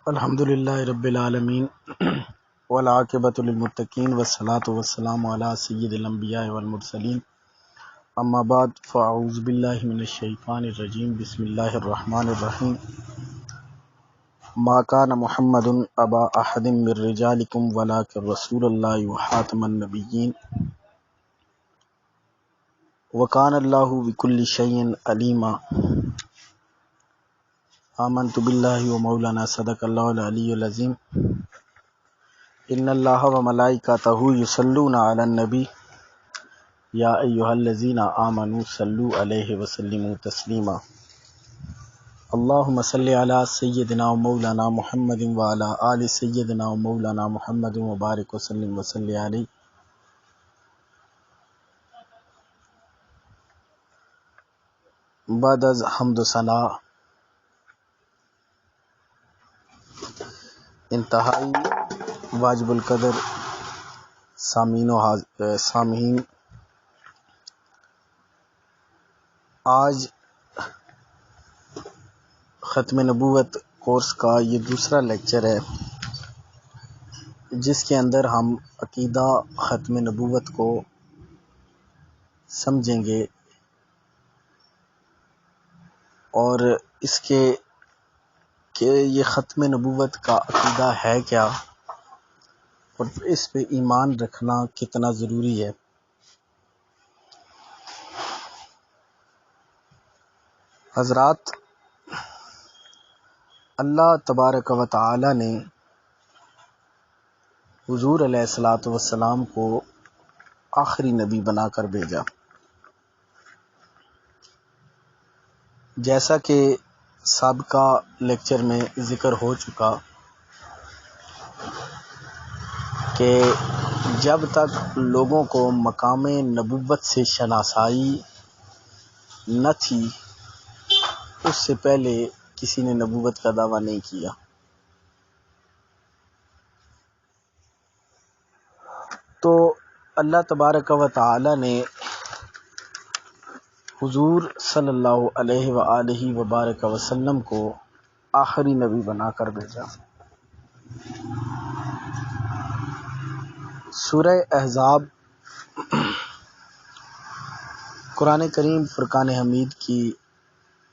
الحمد للہ رب العالمین والعاقبۃ للمتقین والصلاۃ والسلام علی سید الانبیاء والمرسلین اما بعد فاعوذ باللہ من الشیطان الرجیم بسم اللہ الرحمن الرحیم ما کان محمد ابا احد من رجالکم ولکن رسول اللہ وخاتم النبیین وکان اللہ بکل شیء علیما آمنت باللہ و مولانا صدق اللہ العلی العظیم ان اللہ و ملائکتہ یصلون علی النبی یا ایہا الذین آمنوا صلوا علیہ وسلموا تسلیما اللہم صلی علی سیدنا و مولانا محمد و علی آل سیدنا و مولانا محمد وبارک وسلم وصلی علیہ۔ بعد از حمد و ثنا انتہائی واجب القدر سامعین، آج ختم نبوت کورس کا یہ دوسرا لیکچر ہے جس کے اندر ہم عقیدہ ختم نبوت کو سمجھیں گے اور اس کے کہ یہ ختم نبوت کا عقیدہ ہے کیا اور اس پہ ایمان رکھنا کتنا ضروری ہے۔ حضرات، اللہ تبارک و تعالی نے حضور علیہ الصلاۃ والسلام کو آخری نبی بنا کر بھیجا، جیسا کہ سابقہ لیکچر میں ذکر ہو چکا کہ جب تک لوگوں کو مقام نبوت سے شناسائی نہ تھی اس سے پہلے کسی نے نبوت کا دعویٰ نہیں کیا۔ تو اللہ تبارک و تعالی نے حضور صلی اللہ علیہ وآلہ وبارک وسلم کو آخری نبی بنا کر بھیجا۔ سورہ احزاب قرآن کریم فرقان حمید کی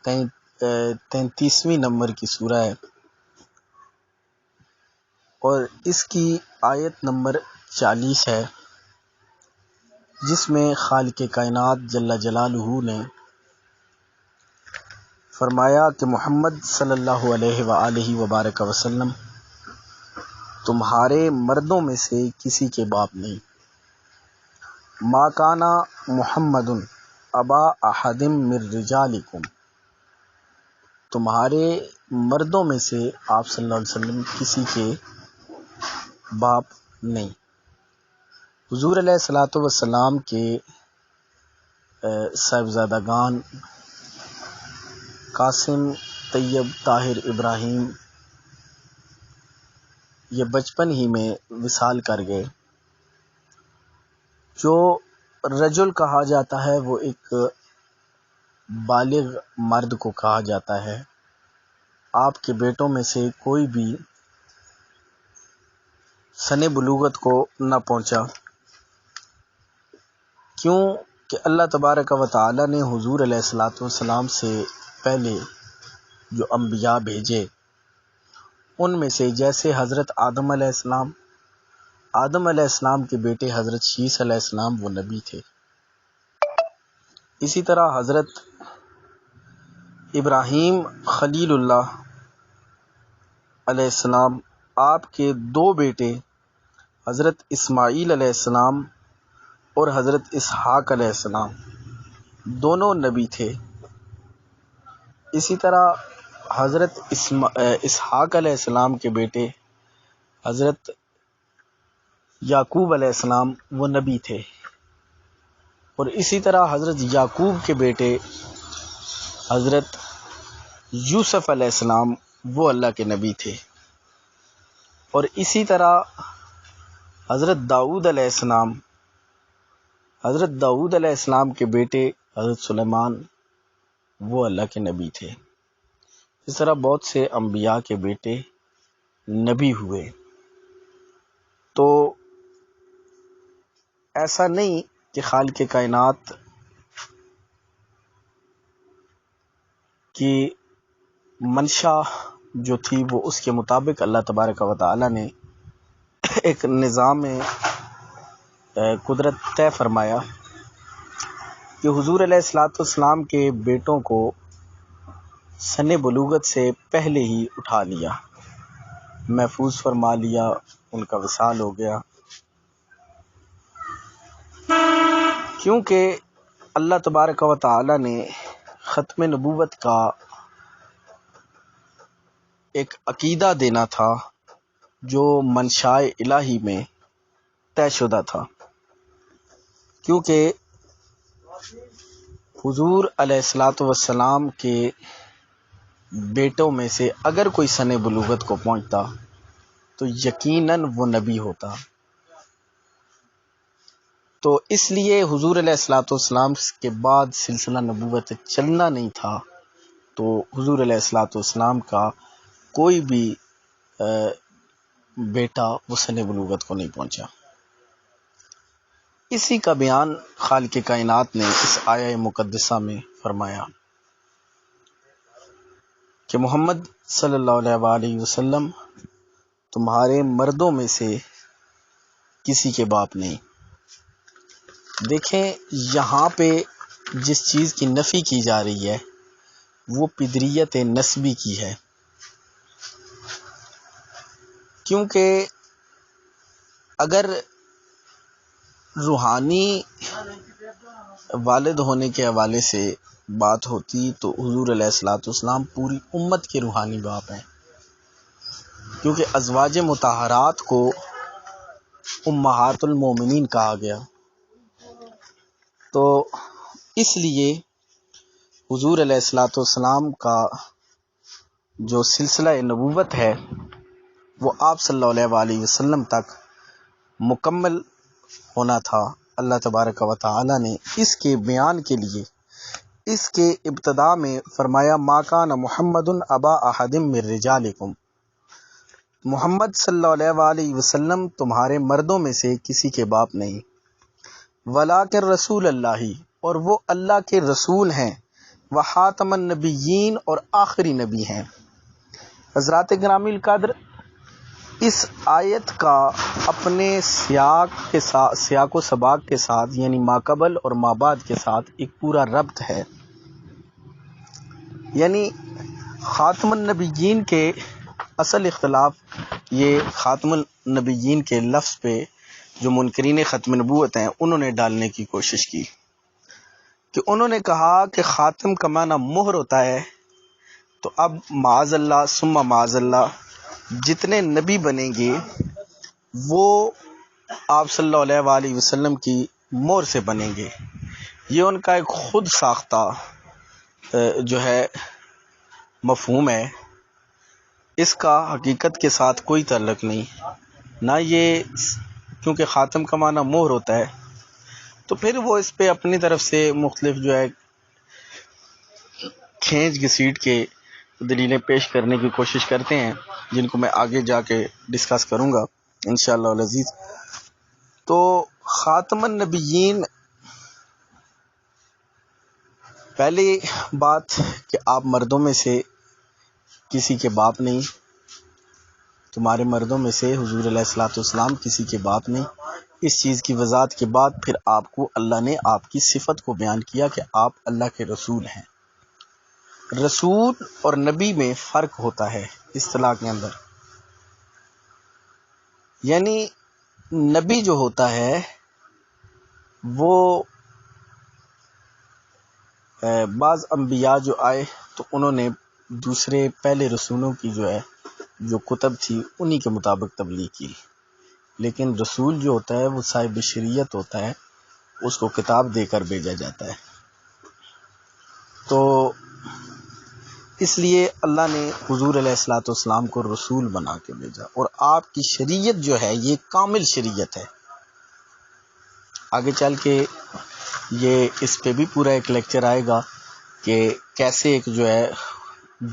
33ویں نمبر کی سورہ ہے اور اس کی آیت نمبر 40 ہے، جس میں خالق کائنات جل جلالہ نے فرمایا کہ محمد صلی اللہ علیہ وآلہ وبارک وسلم تمہارے مردوں میں سے کسی کے باپ نہیں۔ ما کان محمد ابا احد من رجالکم، تمہارے مردوں میں سے آپ صلی اللہ علیہ وسلم کسی کے باپ نہیں۔ حضور علیہ الصلاۃ والسلام کے صاحبزادگان قاسم، طیب، طاہر، ابراہیم یہ بچپن ہی میں وصال کر گئے۔ جو رجل کہا جاتا ہے وہ ایک بالغ مرد کو کہا جاتا ہے۔ آپ کے بیٹوں میں سے کوئی بھی سن بلوغت کو نہ پہنچا، کیوں کہ اللہ تبارک و تعالی نے حضور علیہ الصلاۃ والسلام سے پہلے جو انبیاء بھیجے ان میں سے جیسے حضرت آدم علیہ السلام کے بیٹے حضرت شیس علیہ السلام وہ نبی تھے، اسی طرح حضرت ابراہیم خلیل اللہ علیہ السلام، آپ کے دو بیٹے حضرت اسماعیل علیہ السلام اور حضرت اسحاق علیہ السلام دونوں نبی تھے۔ اسی طرح حضرت اسحاق علیہ السلام کے بیٹے حضرت یعقوب علیہ السلام وہ نبی تھے، اور اسی طرح حضرت یعقوب کے بیٹے حضرت یوسف علیہ السلام وہ اللہ کے نبی تھے، اور اسی طرح حضرت داؤد علیہ السلام کے بیٹے حضرت سلیمان وہ اللہ کے نبی تھے۔ اس طرح بہت سے انبیاء کے بیٹے نبی ہوئے، تو ایسا نہیں کہ خالق کائنات کی منشا جو تھی وہ اس کے مطابق اللہ تبارک و تعالی نے ایک نظام قدرت طے فرمایا کہ حضور علیہ الصلوۃ والسلام کے بیٹوں کو سن بلوغت سے پہلے ہی اٹھا لیا، محفوظ فرما لیا، ان کا وصال ہو گیا، کیونکہ اللہ تبارک و تعالی نے ختم نبوت کا ایک عقیدہ دینا تھا جو منشاء الہی میں طے شدہ تھا، کیونکہ حضور علیہ الصلوۃ والسلام کے بیٹوں میں سے اگر کوئی سن بلوغت کو پہنچتا تو یقیناً وہ نبی ہوتا۔ تو اس لیے حضور علیہ الصلوۃ والسلام کے بعد سلسلہ نبوت چلنا نہیں تھا، تو حضور علیہ الصلوۃ والسلام کا کوئی بھی بیٹا وہ سن بلوغت کو نہیں پہنچا۔ اسی کا بیان خالق کائنات نے اس آیہ مقدسہ میں فرمایا کہ محمد صلی اللہ علیہ وآلہ وسلم تمہارے مردوں میں سے کسی کے باپ نہیں۔ دیکھیں یہاں پہ جس چیز کی نفی کی جا رہی ہے وہ پدریت نسبی کی ہے، کیونکہ اگر روحانی والد ہونے کے حوالے سے بات ہوتی تو حضور علیہ الصلوۃ والسلام پوری امت کے روحانی باپ ہیں، کیونکہ ازواج مطہرات کو امہات المومنین کہا گیا، تو اس لیے حضور علیہ الصلوۃ والسلام کا جو سلسلہ نبوت ہے وہ آپ صلی اللہ علیہ وآلہ وسلم تک مکمل ہونا تھا۔ اللہ تبارک و تعالی نے اس کے بیان کے لیے اس کے ابتدا میں فرمایا ما کان محمد ابا احد من رجالکم، محمد صلی اللہ علیہ وآلہ وسلم تمہارے مردوں میں سے کسی کے باپ نہیں، ولیکن رسول اللہ، اور وہ اللہ کے رسول ہیں، وخاتم النبیین، اور آخری نبی ہیں۔ حضرات گرامی القدر، اس آیت کا اپنے سیاق و سباق کے ساتھ یعنی ما قبل اور ما بعد کے ساتھ ایک پورا ربط ہے، یعنی خاتم النبیین کے اصل اختلاف یہ خاتم النبیین کے لفظ پہ جو منکرین ختم نبوت ہیں انہوں نے ڈالنے کی کوشش کی، کہ انہوں نے کہا کہ خاتم کا معنی مہر ہوتا ہے، تو اب معاذ اللہ ثم معاذ اللہ جتنے نبی بنیں گے وہ آپ صلی اللہ علیہ وآلہ وسلم کی مہر سے بنیں گے۔ یہ ان کا ایک خود ساختہ جو ہے مفہوم ہے، اس کا حقیقت کے ساتھ کوئی تعلق نہیں، نہ یہ، کیونکہ خاتم کا معنی مہر ہوتا ہے تو پھر وہ اس پہ اپنی طرف سے مختلف جو ہے کھینچ گھسیٹ کے دلیلیں پیش کرنے کی کوشش کرتے ہیں، جن کو میں آگے جا کے ڈسکس کروں گا انشاءاللہ العزیز۔ تو خاتم النبیین، پہلی بات کہ آپ مردوں میں سے کسی کے باپ نہیں، تمہارے مردوں میں سے حضور علیہ الصلوۃ والسلام کسی کے باپ نہیں۔ اس چیز کی وضاحت کے بعد پھر آپ کو اللہ نے آپ کی صفت کو بیان کیا کہ آپ اللہ کے رسول ہیں۔ رسول اور نبی میں فرق ہوتا ہے اصطلاح کے اندر، یعنی نبی جو ہوتا ہے وہ بعض انبیاء جو آئے تو انہوں نے دوسرے پہلے رسولوں کی جو کتب تھی انہی کے مطابق تبلیغ کی، لیکن رسول جو ہوتا ہے وہ صاحب شریعت ہوتا ہے، اس کو کتاب دے کر بھیجا جاتا ہے۔ تو اس لیے اللہ نے حضور علیہ الصلوۃ والسلام کو رسول بنا کے بھیجا، اور آپ کی شریعت جو ہے یہ کامل شریعت ہے۔ آگے چل کے یہ اس پہ بھی پورا ایک لیکچر آئے گا کہ کیسے ایک جو ہے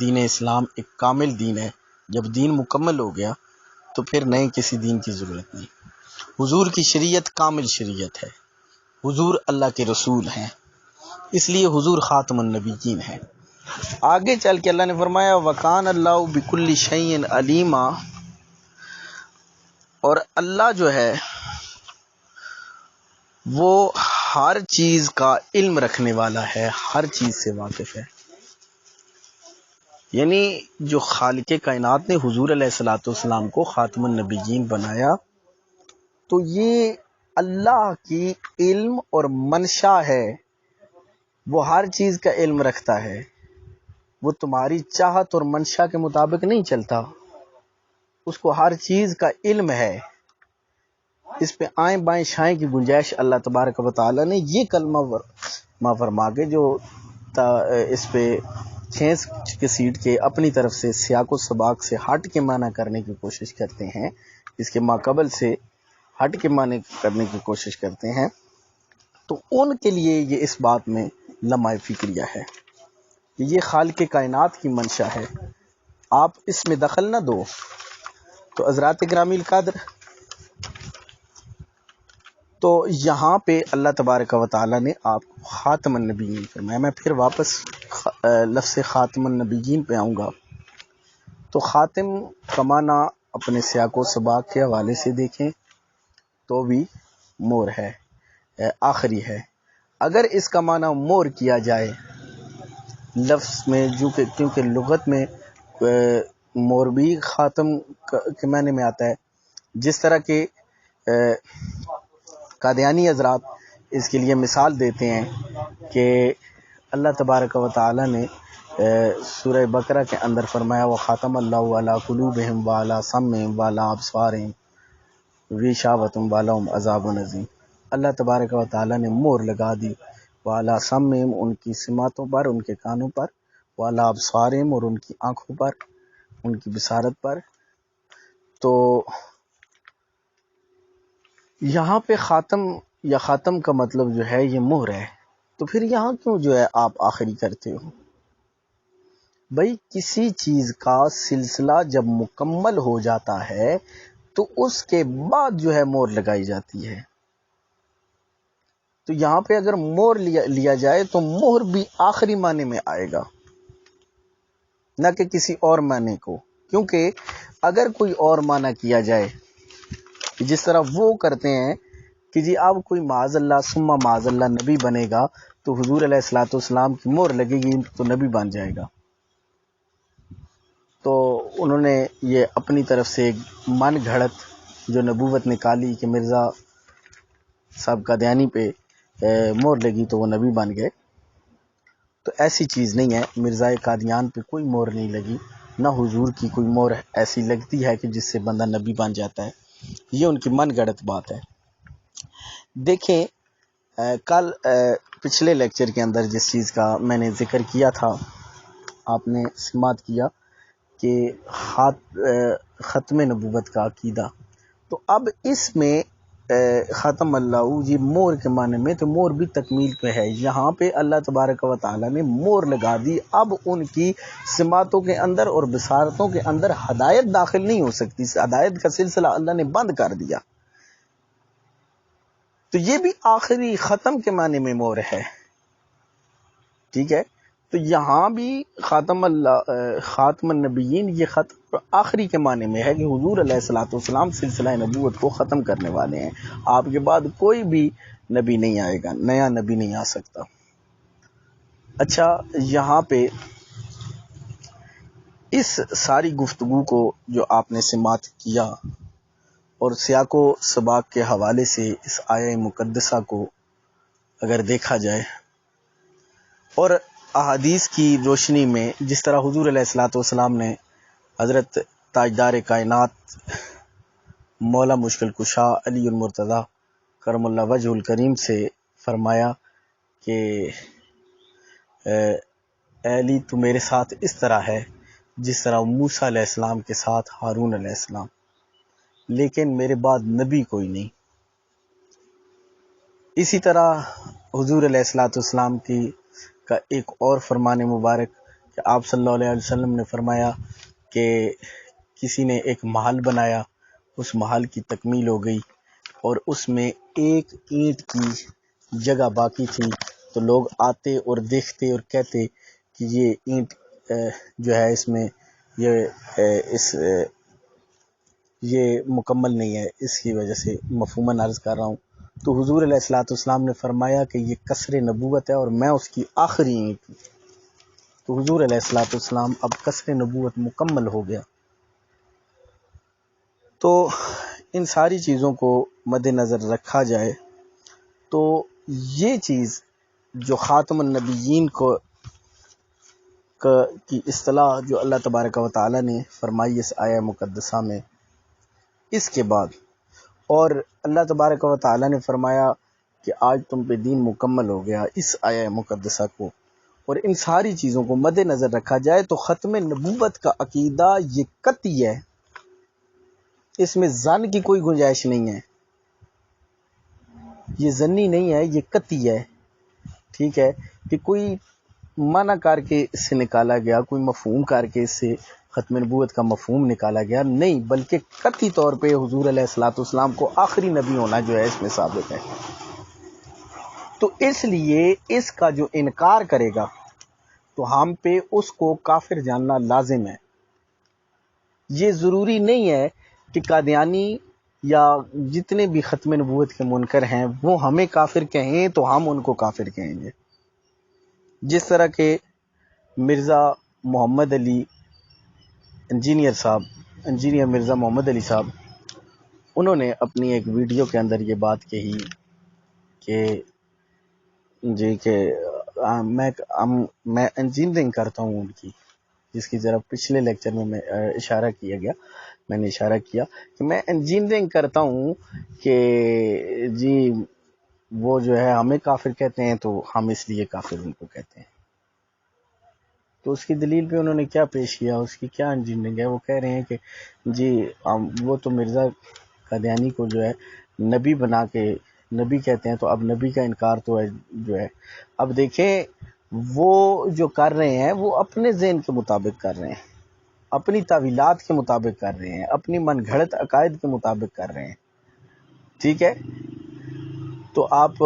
دین اسلام ایک کامل دین ہے جب دین مکمل ہو گیا تو پھر نئے کسی دین کی ضرورت نہیں۔ حضور کی شریعت کامل شریعت ہے، حضور اللہ کے رسول ہیں، اس لیے حضور خاتم النبیین ہیں۔ آگے چل کے اللہ نے فرمایا وَكَانَ اللَّهُ بِكُلِّ شَيْءٍ عَلِيمًا، اور اللہ جو ہے وہ ہر چیز کا علم رکھنے والا ہے، ہر چیز سے واقف ہے۔ یعنی جو خالق کائنات نے حضور علیہ الصلوۃ والسلام کو خاتم النبیین بنایا تو یہ اللہ کی علم اور منشا ہے، وہ ہر چیز کا علم رکھتا ہے، وہ تمہاری چاہت اور منشا کے مطابق نہیں چلتا، اس کو ہر چیز کا علم ہے۔ اس پہ آئیں بائیں شائیں کی گنجائش اللہ تبارک و تعالیٰ نے یہ کلمہ فرما کے جو اس پہ کھینچ کسیٹ کے اپنی طرف سے سیاق و سباق سے ہٹ کے معنی کرنے کی کوشش کرتے ہیں، اس کے ماقبل سے ہٹ کے معنی کرنے کی کوشش کرتے ہیں، تو ان کے لیے یہ اس بات میں لمحہ فکریہ ہے کہ یہ خالق کائنات کی منشا ہے، آپ اس میں دخل نہ دو۔ تو حضرات گرامی القدر، تو یہاں پہ اللہ تبارک و تعالیٰ نے آپ کو خاتم النبیین فرمایا۔ میں پھر واپس لفظ خاتم النبیین پہ آؤں گا۔ تو خاتم کا معنی اپنے سیاق و سباق کے حوالے سے دیکھیں تو بھی مور ہے، آخری ہے۔ اگر اس کا معنی مور کیا جائے لفظ میں، کیونکہ لغت میں مور بھی خاتم کے معنی میں آتا ہے، جس طرح کہ قادیانی حضرات اس کے لیے مثال دیتے ہیں کہ اللہ تبارک و تعالیٰ نے سورہ بقرہ کے اندر فرمایا وَخَاتَمَ اللَّهُ عَلَىٰ قُلُوبِهِمْ وَعَلَىٰ سَمْعِهِمْ وَعَلَىٰ أَبْصَارِهِمْ غِشَاوَةٌ وَلَهُمْ عَذَابٌ عَظِيمٌ۔ اللہ تبارک و تعالیٰ نے مور لگا دی وَعَلَىٰ سَمْعِهِمْ، ان کی سماعتوں پر، ان کے کانوں پر، وَعَلَىٰ أَبْصَارِهِمْ، اور ان کی آنکھوں پر، ان کی بصارت پر۔ تو یہاں پہ خاتم یا خاتم کا مطلب جو ہے یہ مہر ہے، تو پھر یہاں کیوں جو ہے آپ آخری کرتے ہو؟ بھائی کسی چیز کا سلسلہ جب مکمل ہو جاتا ہے تو اس کے بعد جو ہے مہر لگائی جاتی ہے۔ تو یہاں پہ اگر مہر لیا جائے تو مہر بھی آخری معنی میں آئے گا، نہ کہ کسی اور معنی کو، کیونکہ اگر کوئی اور معنی کیا جائے جس طرح وہ کرتے ہیں کہ جی اب کوئی معاذ اللہ ثم معاذ اللہ نبی بنے گا تو حضور علیہ الصلوۃ والسلام کی مہر لگے گی تو نبی بن جائے گا، تو انہوں نے یہ اپنی طرف سے ایک من گھڑت جو نبوت نکالی کہ مرزا صاحب قادیانی پہ مہر لگی تو وہ نبی بن گئے۔ تو ایسی چیز نہیں ہے، مرزا قادیان پہ کوئی مہر نہیں لگی، نہ حضور کی کوئی مہر ایسی لگتی ہے کہ جس سے بندہ نبی بن جاتا ہے، یہ ان کی من گھڑت بات ہے۔ دیکھیں کل پچھلے لیکچر کے اندر جس چیز کا میں نے ذکر کیا تھا آپ نے سماعت کیا کہ ختم نبوت کا عقیدہ، تو اب اس میں ختم اللہ جی مور کے معنی میں، تو مور بھی تکمیل پہ ہے، یہاں پہ اللہ تبارک و تعالیٰ نے مور لگا دی، اب ان کی سماعتوں کے اندر اور بصارتوں کے اندر ہدایت داخل نہیں ہو سکتی، ہدایت کا سلسلہ اللہ نے بند کر دیا، تو یہ بھی آخری ختم کے معنی میں مور ہے، ٹھیک ہے۔ تو یہاں بھی خاتم النبیین یہ ختم آخری کے معنی میں ہے کہ حضور علیہ الصلوۃ والسلام سلسلہ نبوت کو ختم کرنے والے ہیں، آپ کے بعد کوئی بھی نبی نہیں آئے گا، نیا نبی نہیں آ سکتا۔ اچھا، یہاں پہ اس ساری گفتگو کو جو آپ نے سماعت کیا اور سیاق و سباق کے حوالے سے اس آیہ مقدسہ کو اگر دیکھا جائے اور احادیث کی روشنی میں، جس طرح حضور علیہ الصلوۃ والسلام نے حضرت تاجدار کائنات مولا مشکل کشا علی المرتضیٰ کرم اللہ وجہ الکریم سے فرمایا کہ اے علی تو میرے ساتھ اس طرح ہے جس طرح موسیٰ علیہ السلام کے ساتھ ہارون علیہ السلام، لیکن میرے بعد نبی کوئی نہیں۔ اسی طرح حضور علیہ الصلوۃ والسلام کا ایک اور فرمان مبارک کہ آپ صلی اللہ علیہ وسلم نے فرمایا کہ کسی نے ایک محل بنایا، اس محل کی تکمیل ہو گئی اور اس میں ایک اینٹ کی جگہ باقی تھی، تو لوگ آتے اور دیکھتے اور کہتے کہ یہ اینٹ جو ہے اس میں یہ مکمل نہیں ہے، اس کی وجہ سے مفہوماً عرض کر رہا ہوں۔ تو حضور علیہ الصلوۃ والسلام نے فرمایا کہ یہ قصر نبوت ہے اور میں اس کی آخری اینٹ ہوں۔ تو حضور علیہ الصلوۃ والسلام اب قصر نبوت مکمل ہو گیا۔ تو ان ساری چیزوں کو مد نظر رکھا جائے تو یہ چیز جو خاتم النبیین کی اصطلاح جو اللہ تبارک و تعالی نے فرمائی اس آیہ مقدسہ میں، اس کے بعد اور اللہ تبارک و تعالی نے فرمایا کہ آج تم پہ دین مکمل ہو گیا، اس آیہ مقدسہ کو اور ان ساری چیزوں کو مد نظر رکھا جائے تو ختم نبوت کا عقیدہ یہ قطعی ہے، اس میں ظن کی کوئی گنجائش نہیں ہے، یہ ظنی نہیں ہے، یہ قطعی ہے۔ ٹھیک ہے کہ کوئی منع کر کے اس سے نکالا گیا، کوئی مفہوم کر کے اس سے ختم نبوت کا مفہوم نکالا گیا نہیں، بلکہ قطعی طور پہ حضور علیہ الصلوۃ والسلام کو آخری نبی ہونا جو ہے اس میں ثابت ہے۔ تو اس لیے اس کا جو انکار کرے گا تو ہم پہ اس کو کافر جاننا لازم ہے۔ یہ ضروری نہیں ہے کہ قادیانی یا جتنے بھی ختم نبوت کے منکر ہیں وہ ہمیں کافر کہیں تو ہم ان کو کافر کہیں گے۔ جس طرح کہ مرزا محمد علی انجینئر مرزا محمد علی صاحب، انہوں نے اپنی ایک ویڈیو کے اندر یہ بات کہی کہ میں انجینئرنگ کرتا ہوں ان کی، جس کی ذرا پچھلے لیکچر میں اشارہ کیا گیا، میں نے اشارہ کیا کہ میں انجینئرنگ کرتا ہوں کہ جی وہ جو ہے ہمیں کافر کہتے ہیں تو ہم اس لیے کافر ان کو کہتے ہیں۔ تو اس کی دلیل پہ انہوں نے کیا پیش کیا، اس کی کیا انجینئرنگ ہے، وہ کہہ رہے ہیں کہ جی وہ تو مرزا قادیانی کو جو ہے نبی بنا کے نبی کہتے ہیں، تو اب نبی کا انکار تو ہے جو ہے، اب دیکھیں وہ جو کر رہے ہیں وہ اپنے ذہن کے مطابق کر رہے ہیں، اپنی تعویلات کے مطابق کر رہے ہیں، اپنی من گھڑت عقائد کے مطابق کر رہے ہیں۔ ٹھیک ہے، تو آپ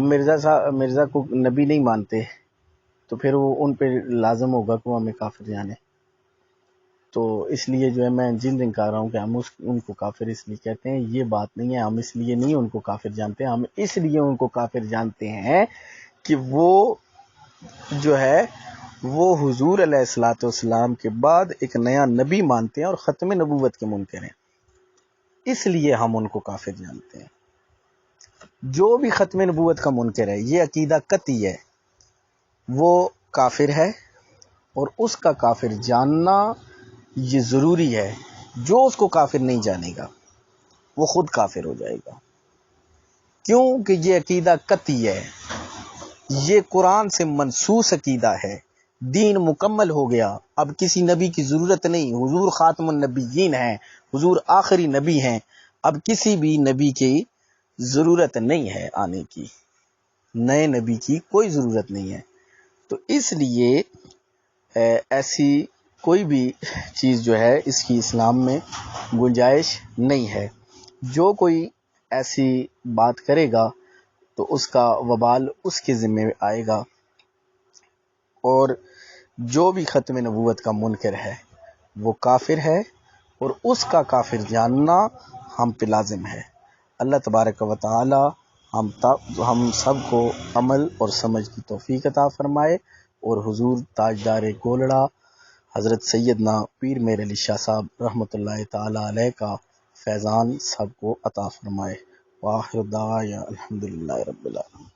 مرزا کو نبی نہیں مانتے تو پھر وہ ان پہ لازم ہوگا کہ وہ ہمیں کافر جانے۔ تو اس لیے جو ہے میں انجینئرنگ کر رہا ہوں کہ ہم ان کو کافر اس لیے کہتے ہیں، یہ بات نہیں ہے، ہم اس لیے نہیں ان کو کافر جانتے، ہم اس لیے ان کو کافر جانتے ہیں کہ وہ جو ہے وہ حضور علیہ الصلوۃ والسلام کے بعد ایک نیا نبی مانتے ہیں اور ختم نبوت کے منکر ہیں، اس لیے ہم ان کو کافر جانتے ہیں۔ جو بھی ختم نبوت کا منکر ہے، یہ عقیدہ قطعی ہے، وہ کافر ہے اور اس کا کافر جاننا یہ ضروری ہے۔ جو اس کو کافر نہیں جانے گا وہ خود کافر ہو جائے گا، کیوں کہ یہ عقیدہ قطعی ہے، یہ قرآن سے منسوخ عقیدہ ہے، دین مکمل ہو گیا، اب کسی نبی کی ضرورت نہیں، حضور خاتم النبیین ہیں، حضور آخری نبی ہیں، اب کسی بھی نبی کی ضرورت نہیں ہے آنے کی، نئے نبی کی کوئی ضرورت نہیں ہے۔ تو اس لیے ایسی کوئی بھی چیز جو ہے اس کی اسلام میں گنجائش نہیں ہے۔ جو کوئی ایسی بات کرے گا تو اس کا وبال اس کے ذمہ آئے گا، اور جو بھی ختم نبوت کا منکر ہے وہ کافر ہے اور اس کا کافر جاننا ہم پہ لازم ہے۔ اللہ تبارک و تعالی ہم سب کو عمل اور سمجھ کی توفیق عطا فرمائے، اور حضور تاجدار گولڑا حضرت سیدنا پیر میر علی شاہ صاحب رحمۃ اللہ تعالی علیہ کا فیضان سب کو عطا فرمائے۔ وآخر دعوانا الحمدللہ رب العالمین۔